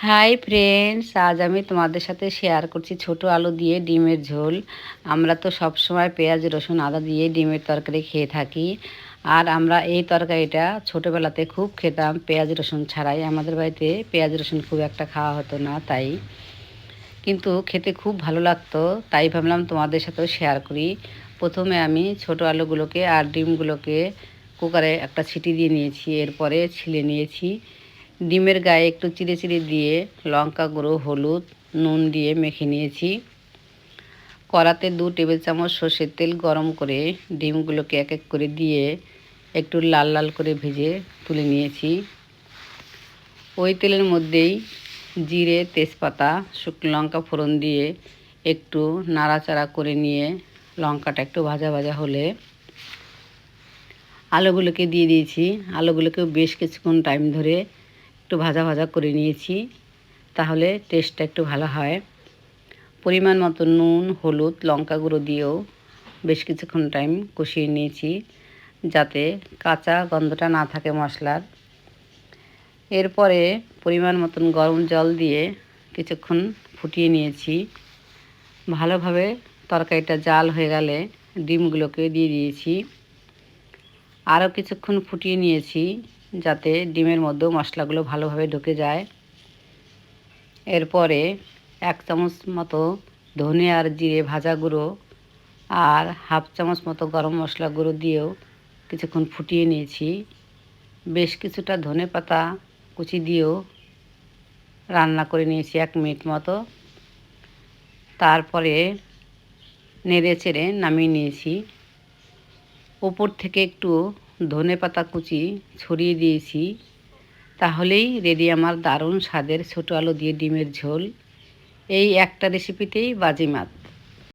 Hi friends, আজ আমি তোমাদের সাথে শেয়ার করছি ছোট আলু দিয়ে ডিমের ঝোল। আমরা তো সব সময় পেঁয়াজ রসুন আদা দিয়ে ডিমের তরকারি খেয়ে থাকি। আর আমরা এই তরকারিটা ছোটোবেলাতে খুব খেতাম পেঁয়াজ রসুন ছাড়াই। আমাদের বাড়িতে পেঁয়াজ রসুন খুব একটা খাওয়া হতো না, তাই কিন্তু খেতে খুব ভালো লাগতো। তাই ভাবলাম তোমাদের সাথেও শেয়ার করি। প্রথমে আমি ছোট আলুগুলোকে আর ডিমগুলোকে কুকারে একটা সিটি দিয়ে নিয়েছি, এরপরে ছিলে নিয়েছি। ডিমের গায়ে একটু চিড়ে চিড়ে দিয়ে লঙ্কা গুঁড়ো, হলুদ, নুন দিয়ে মেখে নিয়েছি। কড়াতে 2 টেবিল চামচ সর্ষের তেল গরম করে ডিমগুলোকে এক এক করে দিয়ে একটু লাল লাল করে ভেজে তুলে নিয়েছি। ওই তেলের মধ্যেই জিরে, তেজপাতা, শুকনো লঙ্কা ফোড়ন দিয়ে একটু নাড়াচাড়া করে নিয়ে লঙ্কাটা একটু ভাজা ভাজা হলে আলুগুলোকে দিয়ে দিয়েছি। আলুগুলোকেও বেশ কিছুক্ষণ টাইম ধরে একটু ভাজা ভাজা করে নিয়েছি, তাহলে টেস্টটা একটু ভালো হয়। পরিমাণ মতো নুন, হলুদ, লঙ্কা গুঁড়ো দিয়েও বেশ কিছুক্ষণ টাইম কষিয়ে নিয়েছি, যাতে কাঁচা গন্ধটা না থাকে মশলার। এরপরে পরিমাণ মতন গরম জল দিয়ে কিছুক্ষণ ফুটিয়ে নিয়েছি। ভালোভাবে তরকারিটা জাল হয়ে গেলে ডিমগুলোকে দিয়ে দিয়েছি। আরও কিছুক্ষণ ফুটিয়ে নিয়েছি, যাতে ডিমের মধ্যেও মশলাগুলো ভালোভাবে ঢুকে যায়। এরপরে 1 চামচ মতো ধনে আর জিরে ভাজা গুঁড়ো আর হাফ চামচ মতো গরম মশলা গুঁড়ো দিয়েও কিছুক্ষণ ফুটিয়ে নিয়েছি। বেশ কিছুটা ধনে পাতা কুচি দিয়েও রান্না করে নিয়েছি 1 মিনিট মতো। তারপরে নেড়ে চেড়ে নামিয়ে নিয়েছি। ওপর থেকে একটু ধনে পাতা কুচি ছড়িয়ে দিয়েছি। তাহলেই রেডি আমার দারুণ স্বাদের ছোটো আলু দিয়ে ডিমের ঝোল। এই একটা রেসিপিতেই বাজিমাত।